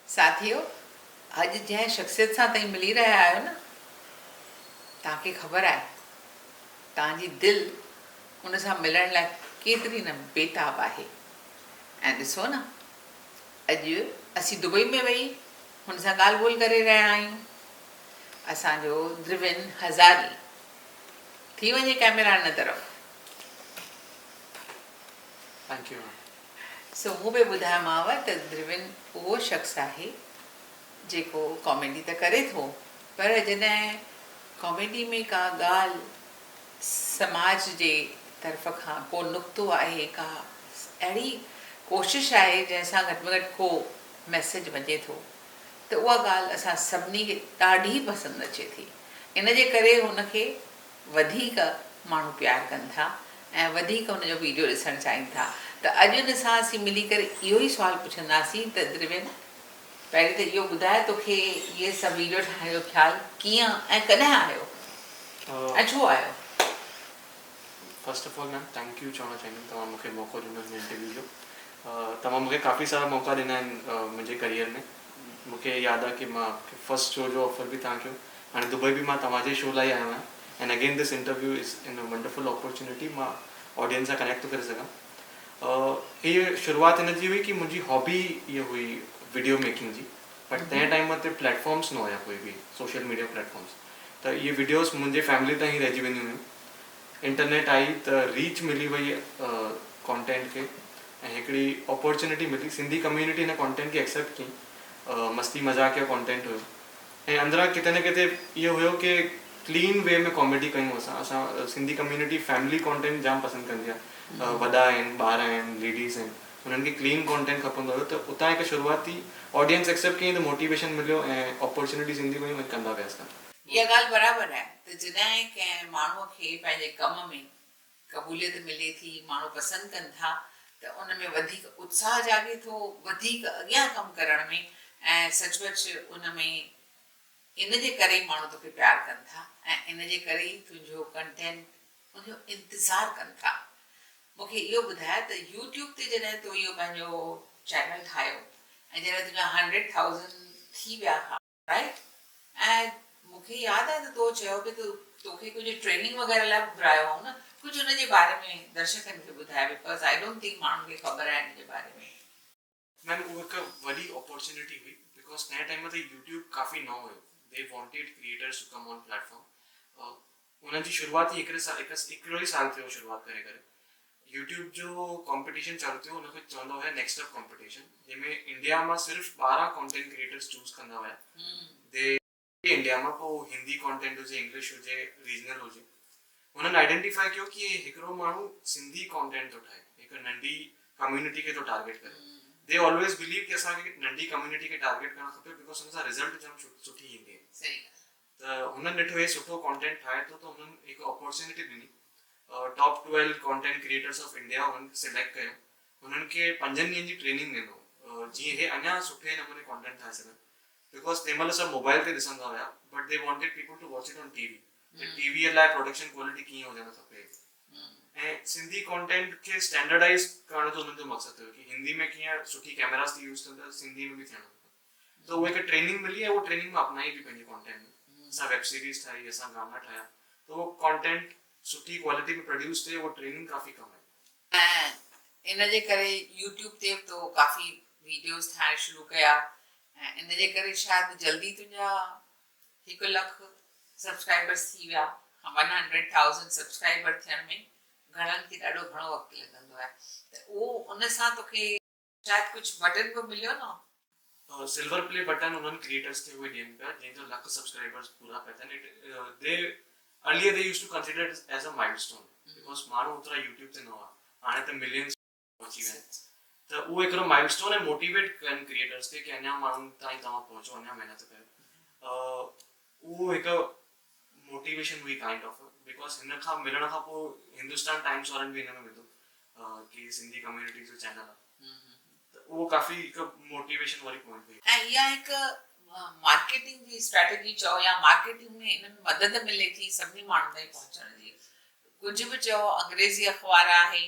साथियों, अॼु जंहिं शख़्सियत सां तव्हीं मिली रहिया आहियो न, तव्हांखे ख़बर आहे तव्हांजी दिलि उन सां मिलण लाइ केतिरी न बेताब आहे। ऐं ॾिसो न, अॼु असीं दुबई में वेही हुन सां ॻाल्हि ॿोल करे रहिया आहियूं। असांजो द्रिविन हज़ारी थी वञे कैमरा हिन तरफ़। Thank U. सो मूं बि ॿुधायोमांव त द्रिविन उहो शख़्स आहे जेको कॉमेडी त करे थो, पर जॾहिं कॉमेडी में का ॻाल्हि समाज जे तरफ़ खां को नुक़्तो आहे, का अहिड़ी कोशिशि आहे जंहिंसां घटि में घटि को मैसेज वञे थो, त उहा ॻाल्हि असां सभिनी खे ॾाढी पसंदि अचे थी। इन जे करे हुनखे वधीक माण्हू प्यारु कनि था ऐं वधीक हुनजो वीडियो ॾिसणु चाहिनि था। त अॼु हुन सां असीं मिली करे इहो ई सुवालु पुछंदासीं त द्रिविन, पहिरीं त इहो ॿुधाए तोखे इहे सभु वीडियो ठाहिण जो ख़्यालु कीअं ऐं कॾहिं आयो ऐं छो आयो? First of all ma'am thank U चवणु चाहींदुमि तव्हां मूंखे मौक़ो ॾिनो हिन इंटरव्यू जो। तव्हां मूंखे काफ़ी सारा मौक़ा ॾिना आहिनि मुंहिंजे करियर में। मूंखे यादि आहे कि मां फर्स्ट शो जो ऑफर बि तव्हां कयो, हाणे दुबई बि मां तव्हांजे शो लाइ आयो आहियां। And again this interview is in a wonderful opportunity, मां ऑडियंस सां कनेक्ट थो करे सघां। हीअ शुरूआति हिन जी हुई कि मुंहिंजी हॉबी इहा हुई वीडियो मेकिंग जी, बट तंहिं टाइम ते प्लेटफॉर्म्स न हुया कोई बि सोशल मीडिया प्लेटफॉर्म्स, त इहे वीडियोस मुंहिंजे फैमिली ताईं रहिजी वेंदियूं हुयूं। इंटरनेट आई त रीच मिली वई कॉन्टेंट खे ऐं हिकिड़ी अपॉर्चुनिटी मिली। सिंधी कम्यूनिटी हिन कॉन्टेंट खे एक्सेप्ट कई। मस्ती मज़ाक जो कॉन्टेंट हुयो ऐं अंदरां किथे न किथे इहो हुयो कि क्लीन वे में कॉमेडी कयूं। असां सिंधी कम्यूनिटी फैमिली कॉन्टेंट जाम पसंदि कंदी आहे। वॾा आहिनि, ॿार आहिनि, लेडीज़ आहिनि, हुननि खे क्लीन कॉन्टेंट खपंदो हुयो। त उतां हिकु शुरूआती ऑडियंस एक्सेप्ट कई त मोटिवेशन मिलियो ऐं अपॉर्चुनिटीज़ ईंदी वियूं ऐं कंदा वियासीं। इहा ॻाल्हि बराबरि आहे त जॾहिं कंहिं माण्हूअ खे पंहिंजे कम में क़बूलियत मिले थी, माण्हू पसंदि कनि था, त उन में वधीक उत्साह जागे थो, वधीक अॻियां कमु करण में। ऐं सचमुच उन में इन जे करे ई माण्हू तोखे प्यारु कनि था ऐं इन जे करे ई तुंहिंजो कंटेंट उनजो इंतज़ारु कनि था। मूंखे इहो ॿुधाए त यूट्यूब ते जॾहिं तूं इहो पंहिंजो चैनल ठाहियो ऐं जॾहिं तुंहिंजा 100,000 थी विया हुआ, राइट? ऐं मूंखे यादि आहे त तो चयो कि तोखे कुझु ट्रेनिंग वग़ैरह लाइ घुरायो हो न, कुझु हुन जे बारे में दर्शकनि खे ॿुधाए, बिकॉज़ आई डोंट थिंक माण्हुनि खे ख़बर आहे हिन जे बारे में। मैम उहा हिकु वॾी अपॉर्चुनिटी हुई, बिकॉज तंहिं टाइम ते यूट्यूब काफ़ी नओं हुयो। They wanted creators to come on platform. उन्हनि जी शुरूआति हिकिड़ो ई साल थियो शुरूआति करे करे। यूट्यूब जो कॉम्पिटिशन चालू थियो, हुनखे चवंदा हुया नेक्स्ट अप कॉम्पिटिशन, जंहिंमें इंडिया मां सिर्फ़ु 12 कॉन्टेंट क्रिएटर्स चूज़ कंदा हुया। दे इंडिया में पोइ हिंदी कॉन्टेंट हुजे, इंग्लिश हुजे, रीजनल हुजे, उन्हनि आइडेंटिफाई कयो कि हिकिड़ो माण्हू सिंधी कॉन्टेंट थो ठाहे, हिकु नंढी कम्युनिटी खे थो टारगेट करे। दे ऑलवेज बिलीव कि असांखे नंढी कम्युनिटी खे टारगेट करणु खपे, बिकॉज हुन सां रिज़ल्ट जाम सुठी ईंदी आहे। त हुननि ॾिठो हे सुठो कॉन्टेंट ठाहे थो, त हुननि हिकु अपॉर्चुनिटी ॾिनी। Top 12 content creators of India हुननि सिलेक्ट कयो, हुननि खे 5 ॾींहंनि जी ट्रेनिंग ॾिनो जीअं हे अञा सुठे नमूने कॉन्टेंट ठाहे सघनि। बिकॉज तंहिं महिल सभु मोबाइल ते ॾिसंदा हुया, but they wanted people to watch it on TV. टीवीअ लाइ प्रोडक्शन क्वालिटी कीअं हुजणु खपे ऐं सिंधी कॉन्टेंट खे स्टैंडर्डाइज़ करण जो हुननि जो मक़सदु हुयो कि हिंदी में कीअं सुठी कैमरास थी यूज़ कंदा, सिंधी में बि थियणो खपे। त उहा हिकु ट्रेनिंग मिली ऐं उहो ट्रेनिंग में अपनाई बि पंहिंजे कॉन्टेंट में। असां वेब सीरीज़ ठाही, असां गाना ठाहिया, त उहो कॉन्टेंट सुठी क्वालिटी में प्रोड्यूस थिए, उहो ट्रेनिंग काफ़ी कम आहे। ऐं इन जे करे यूट्यूब ते तो काफ़ी वीडियोस ठाहिण शुरू कया ऐं इन जे करे शायदि जल्दी तुंहिंजा 1 लख सब्सक्राइबर्स थी विया। 100,000 सब्सक्राइबर थियण में घणनि खे ॾाढो घणो वक़्तु लॻंदो आहे। त उहो उन सां तोखे शायदि कुझु बटन बि मिलियो न? सिल्वर प्ले बटन उन्हनि क्रिएटर्स खे उहे ॾियनि पिया जंहिंजो 1 लख सब्सक्राइबर्स पूरा पिया थियनि। They earlier they used to consider it as a milestone, because माण्हू ओतिरा यूट्यूब ते न हुआ, हाणे त मिलियंस पहुची विया आहिनि। त उहो हिकिड़ो माइलस्टोन ऐं मोटिवेट कनि क्रिएटर्स खे कि अञा माण्हुनि ताईं तव्हां पहुचो, अञा महिनत कयो। उहो हिकु मोटिवेशन हुई काइंड ऑफ, बिकॉज हिन खां मिलण खां पोइ हिंदुस्तान टाइम्स वारनि बि हिन में विधो कि सिंधी कम्युनिटी जो चैनल आहे। त उहो काफ़ी हिकु मोटिवेशन वारी पॉइंट हुई। ऐं इहा हिकु मार्केटिंग जी स्ट्रेटजी चओ या मार्केटिंग में इन्हनि मदद मिले थी सभिनी माण्हुनि ताईं पहुचण जी। कुझु बि चओ, अंग्रेज़ी अख़बार आहे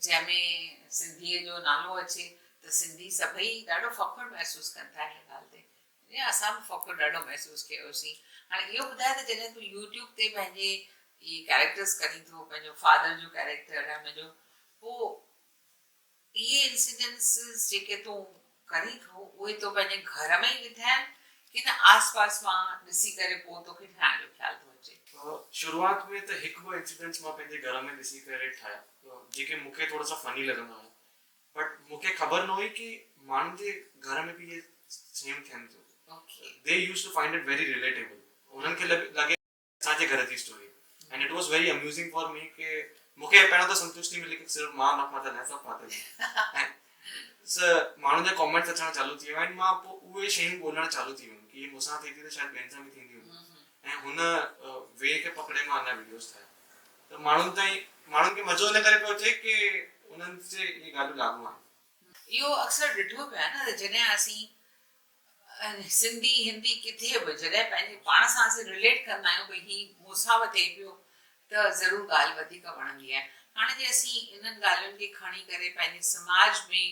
जंहिंमें सिंधीअ जो नालो अचे, त त सिंधी सभई ॾाढो फ़ख़ुरु महसूसु कनि था हिन ॻाल्हि ते। या असां बि फ़ख़ुरु ॾाढो महसूसु कयोसीं। हाणे इहो ॿुधाए त जॾहिं तूं यूट्यूब ते पंहिंजे इहे कैरेक्टर्स करी थो, पंहिंजो फादर जो कैरेक्टर ऐं हुनजो, पोइ इहे इंसिडेंट्स जेके तूं करी थो उहे तो पंहिंजे घर में ई ॾिठा आहिनि की न आस पास मां ॾिसी करे पोइ तोखे ठाहिण जो ख़्यालु थो अचे? शुरूआत में त हिकु ॿ इंसिडेंट्स मां पंहिंजे घर में ॾिसी करे ठाहिया जेके मूंखे थोरा सा फनी लॻंदा हुआ, बट मूंखे ख़बर न हुई कि माण्हुनि जे घर में बि इहे सेम थियनि थियूं। They use to find it very relatable. उन्हनि खे लॻे असांजे घर जी story, and it was very amusing for me कि मूंखे पहिरियों त संतुष्टि मिली कि सिर्फ़ु मां न पातल आहे, सभु पातल आहे। माण्हुनि जा कॉमेंट्स अचणु चालू थी विया आहिनि। मां पोइ उहे शयूं ॻोल्हणु चालू थी वियूं कि मूंसां थिए थी त शायदि ॿियनि सां बि थींदी ऐं हुन वे खे पकड़े मां अञा वीडियोस ठाहिया। त माण्हुनि खे मज़ो इन करे पियो अचे कि उन्हनि से इहे ॻाल्हियूं लागू आहिनि। इहो अक्सर ॾिठो पियो आहे न, जॾहिं असीं सिंधी हिंदी किथे बि जॾहिं पंहिंजे पाण सां असीं रिलेट कंदा आहियूं भई हीउ मूंसां बि थिए पियो त ज़रूरु ॻाल्हि वधीक वणंदी आहे। हाणे जे असीं इन्हनि ॻाल्हियुनि खे खणी करे पंहिंजे समाज में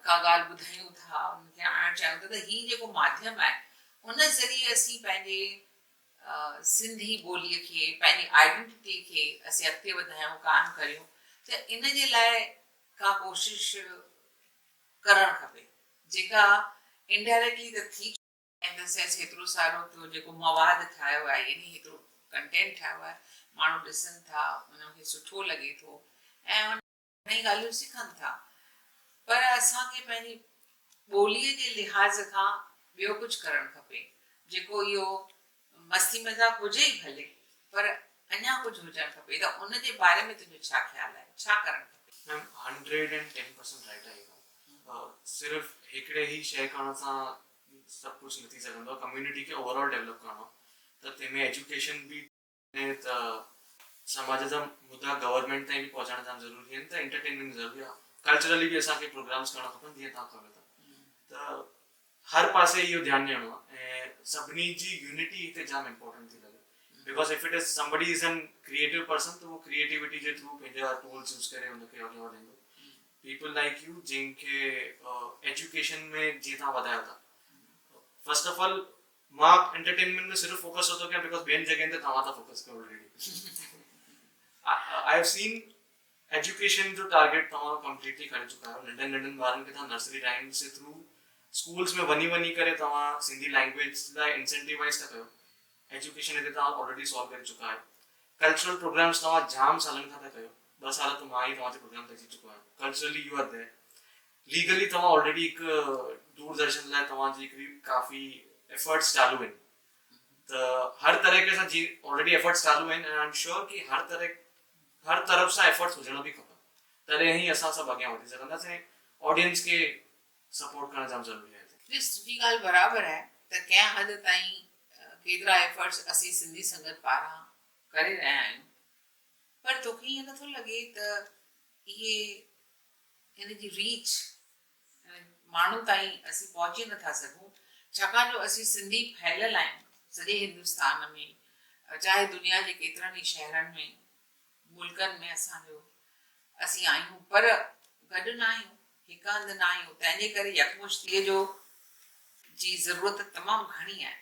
का ॻाल्हि ॿुधायूं था, उनखे आणणु चाहियूं था, त हीउ जेको माध्यम आहे उन ज़रिए असीं पंहिंजे सिंधी ॿोलीअ खे, पंहिंजी आइडेंटिटी खे असीं अॻिते वधायूं, क़ाइमु करियूं। त इन जे लाइ का कोशिशि करणु खपे जेका इनडायरेक्टली त थी। इन द सेंस हेतिरो सारो तो जेको मवाद ठाहियो आहे, यानी हेतिरो कंटेंट ठाहियो आहे, माण्हू ॾिसनि था, उन्हनि खे सुठो लॻे थो ऐं नई ॻाल्हियूं सिखनि था। पर असांखे पंहिंजी ॿोलीअ जे लिहाज़ खां ॿियो कुझु करणु खपे, जेको इहो मस्ती मज़ाक हुजे ई भले, पर अञा कुझु हुजणु खपे। त उन जे बारे में तुंहिंजो छा ख़्यालु आहे, छा करणु खपे? मैम 110% राइट आहे। सिर्फ़ु हिकिड़े ई शइ करण सां सभु कुझु न थी सघंदो आहे। कम्युनिटी खे ओवरऑल डेवलप करणो त तंहिंमें एजुकेशन बि त समाज जा मुद्दा गवर्नमेंट ताईं बि पहुचाइण जाम ज़रूरी आहिनि, त एंटरटेनमेंट ज़रूरी आहे। कल्चरली बि असांखे प्रोग्राम्स करणा खपनि जीअं तव्हां कयो था। त हर पासे इहो ध्यानु ॾियणो आहे ऐं सभिनी जी यूनिटी हिते जाम इम्पोर्टेंट थी लॻे। Because if it is somebody is an creative person त उहो क्रिएटिविटी जे थ्रू पंहिंजा टूल्स यूज़ करे हुनखे अॻियां वधाईंदो। पीपल लाइक यू जिनखे एजुकेशन में जीअं तव्हां वधायो था। फर्स्ट ऑफ ऑल मां एंटरटेनमेंट में सिर्फ़ु फोकस नथो कयां बिकॉज ॿियनि जॻहनि ते तव्हां था फोकस कयो already. I have seen education जो टारगेट तव्हां कंप्लीटली करे चुका आहियो। नंढनि ॿारनि खे तव्हां नर्सरी राइम्स जे थ्रू स्कूल्स में वञी करे तव्हां सिंधी लैंग्वेज लाइ इंसेंटिवाइज़ था कयो। एजुकेशन हिते तव्हां ऑलरेडी सॉल्व करे चुका आहियो। कल्चरल प्रोग्राम्स तव्हां जाम सालनि खां था कयो। 2 साल त मां ई तव्हांजे प्रोग्राम ते अची चुको आहियां। Culturally you are there. Legally तव्हां ऑलरेडी हिकु दूरदर्शन लाइ तव्हांजी हिकिड़ी काफ़ी एफर्ट्स चालू आहिनि। त हर तरीक़े सां जी ऑलरेडी एफर्ट्स चालू आहिनि ऐं आई एम श्योर कि हर तरफ़ सां एफर्ट्स हुजण बि खपनि, तॾहिं ई असां सभु अॻियां वधी सघंदासीं। ऑडियंस खे सपोर्ट करणु जाम ज़रूरी आहे। तुंहिंजी ॻाल्हि बराबरि आहे त कंहिं हद ताईं केतिरा एफर्ट्स असीं सिंधी संगत पारां करे रहिया आहियूं, पर तोखे ईअं नथो लॻे त इहे हिन जी रीच माण्हू ताईं असीं पहुची नथा सघूं, छाकाणि जो असीं सिंधी फैलियल आहियूं सॼे हिंदुस्तान में, चाहे दुनिया जे केतिरनि ई शहरनि में, मुल्कनि में असीं आहियूं, पर गॾु न आहियूं, हिकु हंधि न आहियूं। तंहिंजे करे यकमुश्तीअ जी ज़रूरत तमामु घणी आहे।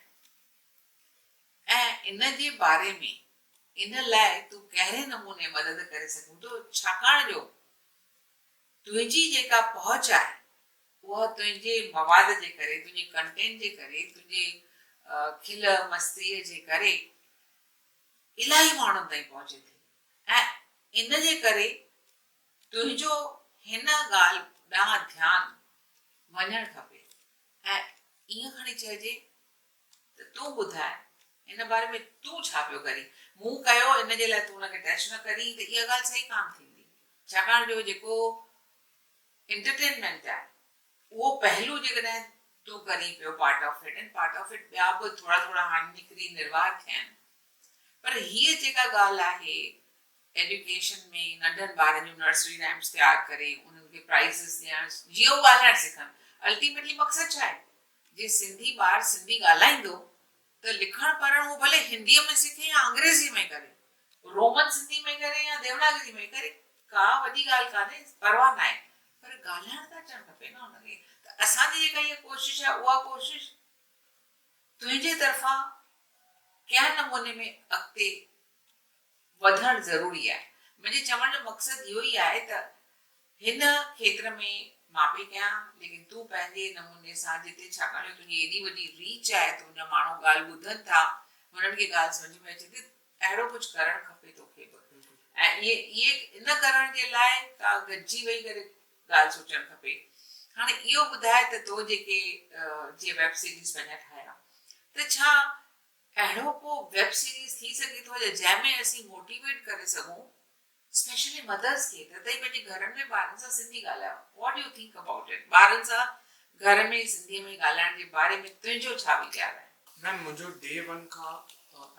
ऐं इन जे बारे में इन लाइ तूं कहिड़े नमूने मदद करे सघूं थो, छाकाणि जो तुंहिंजी जेका पहुच आहे उहा तुंहिंजे मवाद जे करे, तुंहिंजे कंटेंट जे करे, तुंहिंजे खिल मस्तीअ जे करे इलाही माण्हुनि ताईं पहुचे थी। ऐं इन जे करे तुंहिंजो हिन ॻाल्हि ॾांहुं ध्यानु वञणु खपे। ऐं ईअं खणी चइजे त तूं ॿुधाए हिन बारे में तूं छा पियो करी। मूं कयो इन जे लाइ तूं हुनखे टच न करी त इहा ॻाल्हि सही कान थींदी, छाकाणि जो जेको एंटरटेनमेंट आहे उहो पहलू जेकॾहिं तूं करी पियो part of it, and part of it ॿिया बि थोरा हाणे निकिरी निर्वाह थिया आहिनि। पर हीअ जेका ॻाल्हि आहे एजुकेशन में नंढनि ॿारनि जूं नर्सरी राइम्स तयारु करे उन्हनि खे प्राइज़िस ॾियणु, जीअं उहो ॻाल्हाइणु सिखनि। अल्टीमेटली मक़सदु छा आहे? जे सिंधी ॿार सिंधी ॻाल्हाईंदो त लिखणु पढ़णु उहो भले हिंदीअ में सिखे या अंग्रेज़ीअ में करे, रोमन सिंधी में करे या देवनागरी में करे, का वॾी ॻाल्हि कान्हे, परवाह न आहे। पर ॻाल्हाइण त अचणु खपे न हुनखे। त असांजी जेका इहा कोशिशि आहे उहा कोशिशि तुंहिंजे तरफ़ां कंहिं नमूने में अॻिते वधणु ज़रूरी आहे। मुंहिंजे चवण जो मक़सदु इहो ई आहे त हिन खेत्र में मां पई कयां, लेकिन तूं पंहिंजे नमूने सां जिते, छाकाणि जो तुंहिंजी एॾी वॾी रीच आहे, तुंहिंजा माण्हू ॻाल्हि ॿुधनि था, हुननि खे ॻाल्हि सम्झ में अचे थी, अहिड़ो कुझु करणु खपे तोखे बि। ऐं इहे इन करण जे लाइ का गॾिजी वेही करे ॻाल्हि सोचणु खपे। हाणे इहो ॿुधाए त तो जेके जीअं वेब सीरीज़ पंहिंजा ठाहिया, त छा अहिड़ो को वेब सीरीज़ थी सघे थो जंहिंमें असीं मोटिवेट करे सघूं स्पेशली मदर्स खे, त तई पंहिंजे घरनि में ॿारनि सां सिंधी ॻाल्हायो। What do U think about it? ॿारनि सां घर में सिंधीअ में ॻाल्हाइण जे बारे में तुंहिंजो छा वीचार आहे? मैम मुंहिंजो डे वन खां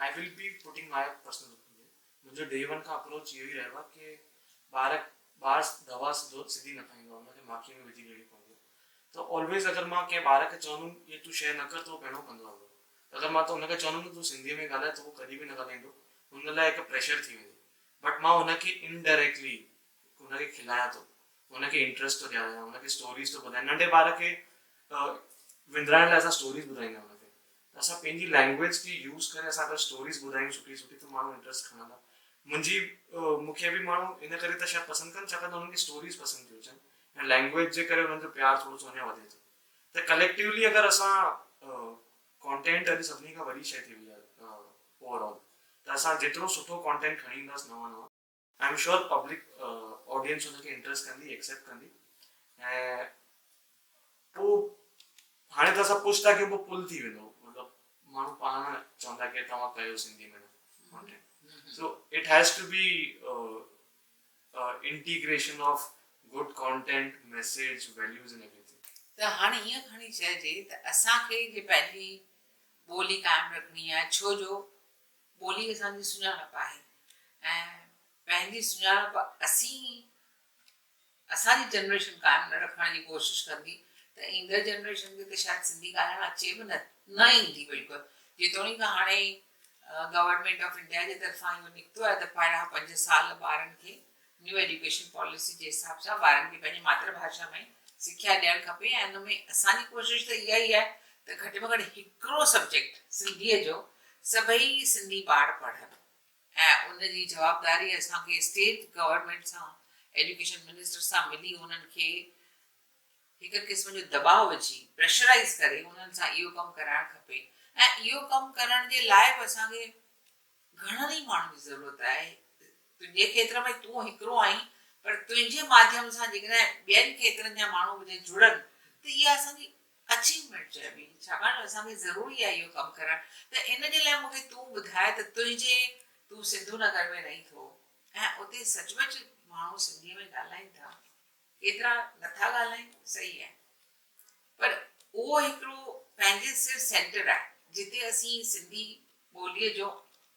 I will be putting my personal opinion. मुंहिंजो डे वन खां अप्रोच इहो ई रहियो आहे कि ॿार दवा सिधी न खाईंदो, हुनखे माखीअ में विझी ॾियणी पवंदी। त ऑलवेज़ अगरि मां कंहिं ॿार खे चवंदुमि इहे तूं शइ न कर, त उहो पहिरियों कंदो आहे। अगरि मां त हुनखे चवंदुमि त तूं सिंधीअ में ॻाल्हाए, त उहो कॾहिं बि न ॻाल्हाईंदो। हुन लाइ हिकु प्रेशर थी वेंदी। बट मां हुनखे इनडायरेक्टली हुनखे खिलायां थो, हुनखे इंट्रस्ट थो ॾियारां, हुनखे स्टोरीज़ थो ॿुधायां। नंढे ॿार खे विंदराइण लाइ असां स्टोरीज़ ॿुधाईंदा आहियूं हुनखे। असां पंहिंजी लैंग्वेज खे यूज़ करे असां अगरि स्टोरीज़ ॿुधायूं सुठी सुठी, त माण्हू इंट्रस्ट खणंदा। मूंखे बि माण्हू इन करे त शायदि पसंदि कनि, छाकाणि त हुननि खे स्टोरीज़ पसंदि थियूं अचनि ऐं लैंग्वेज जे करे हुननि जो प्यार थोरो सो अञा वधे थो। त कलेक्टिवली अगरि असां कॉन्टेंट अॼु सभिनी खां वॾी शइ थी वई आहे ओवरऑल, त असां जेतिरो सुठो कॉन्टेंट खणी ईंदासीं नवां I am sure public audience हुनखे इंट्रस्ट कंदी, एक्सेप्ट कंदी। ऐं पोइ हाणे त असां पुछ था कयूं, पोइ पुल थी वेंदो, मतिलबु माण्हू पाण चवंदा कि तव्हां कयो सिंधी में content. So it has to be integration of good content, message, values and everything. त हाणे ईअं खणी चइजे त असांखे जे पंहिंजी ॿोली क़ाइमु रखणी आहे, छो जो ॿोली असांजी सुञाणप आहे ऐं पंहिंजी सुञाणप असांजी जनरेशन क़ाइमु न रखण जी कोशिशि कंदी त ईंदड़ जनरेशन खे त शायदि सिंधी ॻाल्हाइणु अचे बि न ईंदी बिल्कुलु। जेतोणीकि हाणे गवर्नमेंट ऑफ इंडिया जे तरफ़ां इहो निकितो आहे त पहिरियां 5 साल ॿारनि खे न्यू एजुकेशन पॉलिसी जे हिसाब सां ॿारनि खे पंहिंजी मातृभाषा में सिख्या ॾियणु खपे। ऐं हुन में असांजी कोशिशि त इहा ई आहे त घटि में घटि हिकिड़ो सब्जेक्ट सिंधीअ जो सभई सिंधी ॿार पढ़नि। ऐं उनजी जवाबदारी असांखे स्टेट गवर्नमेंट सां, एजुकेशन मिनिस्टर सां मिली उन्हनि खे हिकु क़िस्म जो दबाव विझी प्रेशराइज़ करे उन्हनि सां इहो कमु कराइणु खपे। ऐं इहो कमु करण जे लाइ बि असांखे घणनि ई माण्हुनि जी ज़रूरत आहे। तुंहिंजे खेत्र में तूं हिकिड़ो आहीं, पर तुंहिंजे माध्यम सां जेकॾहिं ॿियनि खेत्रनि जा माण्हू जुड़नि त इहा असांजी अचीवमेंट चइबी, छाकाणि त असांखे ज़रूरी आहे इहो कमु करणु। त इन जे लाइ मूंखे तूं ॿुधाए त तूं सिंधू नगर में रहीं थो ऐं उते सचमुच माण्हू सिंधीअ में ॻाल्हाइनि था, केतिरा नथा ॻाल्हाइनि, सही आहे, पर उहो हिकिड़ो पंहिंजे सिर सेंटर आहे जिते असीं सिंधी ॿोलीअ जो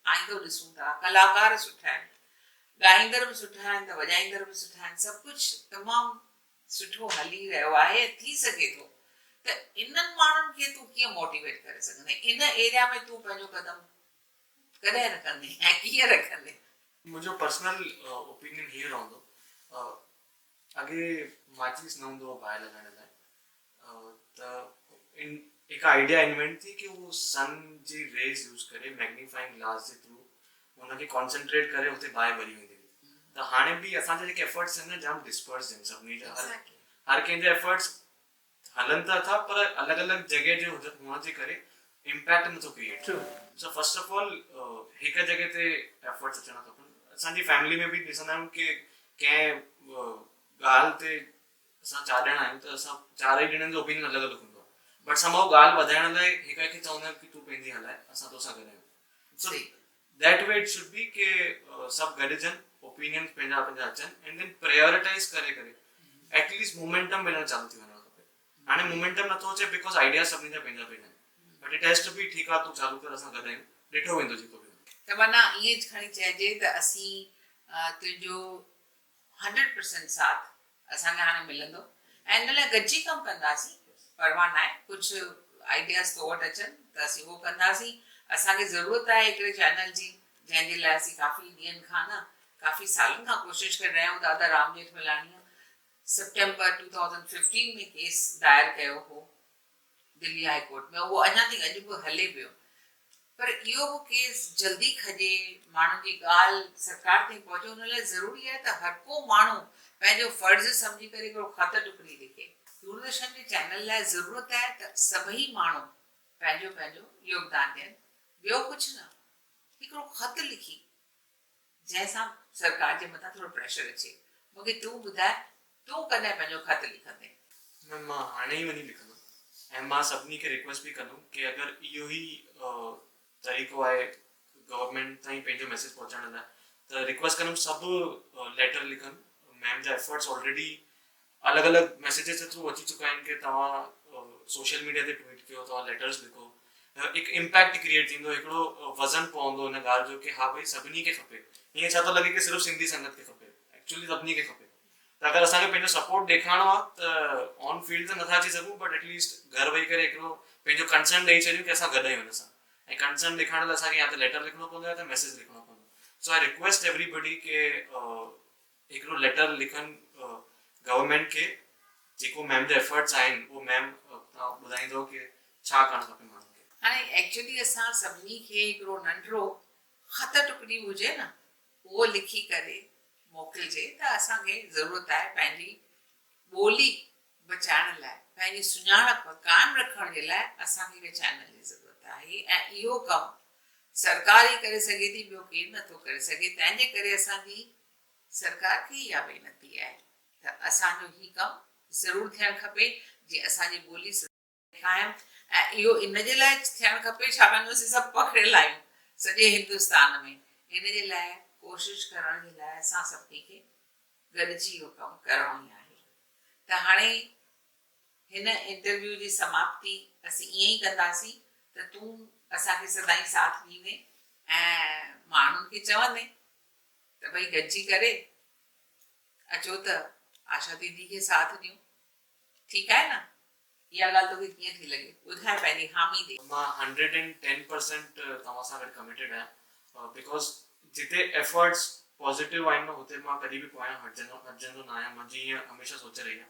आईंदो ॾिसूं था। कलाकार सुठा आहिनि, ॻाईंदड़ बि सुठा आहिनि, त वॼाईंदड़ बि सुठा आहिनि, सभु कुझु तमामु सुठो हली रहियो आहे, थी सघे थो। त इन्हनि माण्हुनि खे तूं कीअं मोटिवेट करे सघंदे? इन एरिया में तूं पंहिंजो क़दम कॾहिं रखंदे ऐं कीअं रखंदे? मुंहिंजो पर्सनल ओपिनियन हीअं रहंदो, अॻे माचिस न हूंदो हो बाहि लॻाइण लाइ, त हिकु आइडिया इन्वेंट थी कि उहो सन जी रेज़ यूज़ करे मैग्नीफाइंग ग्लास जे थ्रू हुनखे कॉन्सनट्रेट करे हुते बाहि ॿरी वेंदी हुई। त हाणे बि असांजा जेके एफर्ट्स आहिनि न जाम डिस्पर्स आहिनि सभिनी जा, हर कंहिंजा एफर्ट्स हलनि त था, पर अलॻि अलॻि जॻह जे हुअण जे करे इम्पैक्ट नथो create. So first of all हिकु जॻह ते एफर्ट्स अचणा खपनि। असांजी फैमिली में बि ॾिसंदा आहियूं कि कंहिं ॻाल्हि ते असां 4 ॼणा आहियूं त असां 4 ॼणनि जो ओपिनियन अलॻि अलॻि हूंदो आहे, बट सम हाउ ॻाल्हि वधाइण लाइ हिक खे चवंदा आहियूं कि तूं पंहिंजी हलाए, असां तोसां ॻाल्हायूं। So that way it should be कि सभु गॾिजनि, ओपिनियन पंहिंजा पंहिंजा अचनि एंड देन प्रायोरिटाइज़ करे करे एटलीस्ट मोमेंटम मिलणु चालू थी वञणु खपे। हाणे मोमेंटम नथो अचे बिकॉज़ आइडिया सभिनी जा पंहिंजा पंहिंजा आहिनि, but it has to be ठीकु आहे तूं चालू कर, असां ॻाल्हायूं, ॾिठो वेंदो जेको बि। त माना ईअं खणी चइजे त असीं तुंहिंजो 100% साथ असांखे हाणे मिलंदो ऐं हिन लाइ गॾिजी कमु कंदासीं, परवाह न आहे। कुझु आइडियाज़ तो वटि अचनि त असीं उहो कंदासीं। असांखे ज़रूरत आहे हिकिड़े चैनल जी जंहिंजे लाइ असीं काफ़ी ॾींहंनि खां न काफ़ी सालनि खां कोशिशि करे रहिया आहियूं। दादा राम जेठमलानी सितंबर 2015 में केस दायर कयो हो दिल्ली हाई कोर्ट में, उहो अञा ताईं अॼु बि हले पियो। पर इहो बि केस जल्दी खजे, माण्हुनि जी ॻाल्हि सरकार ताईं पहुचे, हुन लाइ ज़रूरी आहे त हर को माण्हू पंहिंजो फर्ज़ु सम्झी करे हिकिड़ो ख़त टुकड़ी लिखे। दूरदर्शन जे चैनल लाइ ज़रूरत आहे त सभई माण्हू पंहिंजो पंहिंजो योगदान ॾियनि। ॿियो कुझु न, हिकिड़ो ख़त लिखी जंहिंसां सरकार जे मथां थोरो प्रेशर अचे। मूंखे तूं ॿुधाए, तूं कॾहिं पंहिंजो ख़त लिखंदे? न, मां हाणे ई वञी लिखंदुमि। ऐं मां सभिनी खे रिक्वेस्ट बि कंदुमि कि अगरि इहो ई तरीक़ो आहे गवर्नमेंट ताईं पंहिंजो मैसेज पहुचाइण लाइ, त रिक्वेस्ट कंदुमि सभु लेटर लिखनि। मैम जा एफर्ट्स ऑलरेडी अलॻि अलॻि मैसेजेस जे थ्रू अची चुका आहिनि कि तव्हां सोशल मीडिया ते ट्वीट कयो, तव्हां लेटर्स लिखो। हिकु इम्पैक्ट क्रिएट थींदो, हिकिड़ो वज़न पवंदो हिन ॻाल्हि जो कि हा भई सभिनी खे खपे। हीअं छा थो लॻे कि सिर्फ़ु सिंधी संगत खे खपे, एक्चुअली सभिनी खे खपे। त अगरि असांखे पंहिंजो सपोर्ट ॾेखारिणो आहे त ऑन फील्ड त नथा अची सघूं, बट एटलीस्ट घर वेही करे हिकिड़ो पंहिंजो कंसर्न ॾेई छॾियूं कि असां गॾु आहियूं हिन सां। ऐं कंसर्न ॾेखारण लाइ असांखे या त लेटर लिखणो पवंदो या त मैसेज लिखणो पवंदो। सो आई रिक्वेस्ट एवरीबडी कि हिकिड़ो लेटर लिखनि गवर्नमेंट खे, जेको मैम जा एफर्ट्स आहिनि उहो मैम तव्हां ॿुधाईंदो कि छा करणु खपे माण्हुनि खे। हाणे एक्चुअली असां सभिनी खे हिकिड़ो नंढिड़ो ख़त टुकड़ी हुजे न, उहो लिखी करे मोकिलिजे त असांखे ज़रूरत आहे पंहिंजी ॿोली बचाइण लाइ, पंहिंजी सुञाणप कायमु रखण जे लाइ असांखे हिकु चैनल जी ज़रूरत आहे। ऐं इहो कमु सरकार ई करे सघे थी, ॿियो केरु नथो करे सघे। तंहिंजे करे असांजी सरकार खे इहा वेनती आहे त असांजो हीउ कमु ज़रूरु थियणु खपे, जीअं असांजी ॿोली क़ाइमु। ऐं इहो इन जे लाइ थियणु खपे छाकाणि असीं सभु पखिड़ियल आहियूं सॼे हिंदुस्तान में। इन जे लाइ कोशिशि करण जे लाइ असां सभिनी खे गॾिजी इहो कमु करिणो ई आहे। त हाणे हिन इंटरव्यू जी समाप्ति असीं ईअं ई कंदासीं त तूं असांखे सदाईं साथ ॾींदे ऐं माण्हुनि खे चवंदे त भई गॾिजी करे अचो त आशा दीदी खे साथ ॾियूं। ठीकु आहे न? इहा ॻाल्हि तोखे कीअं थी लॻे? ॿुधाए, पंहिंजी हामी ॾे। मां 110% तव्हां सां गॾु कमिटेड आहियां, बिकॉज़ जिते एफर्ट्स पॉज़िटिव आहिनि न हुते मां कॾहिं बि पोयां हटजंदो न आहियां। मुंहिंजी ईअं हमेशह सोच रही आहे।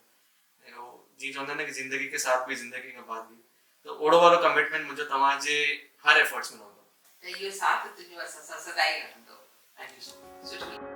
ऐं जीअं चवंदा आहिनि न कि ज़िंदगी के साथ भी ज़िंदगी के बाद भी, त ओड़ो वारो कमिटमेंट मुंहिंजो तव्हांजे हर एफर्ट्स में रहंदो। त इहो साथ तुंहिंजो असां सां सदाईं रहंदो। Thank you so much. सुठो।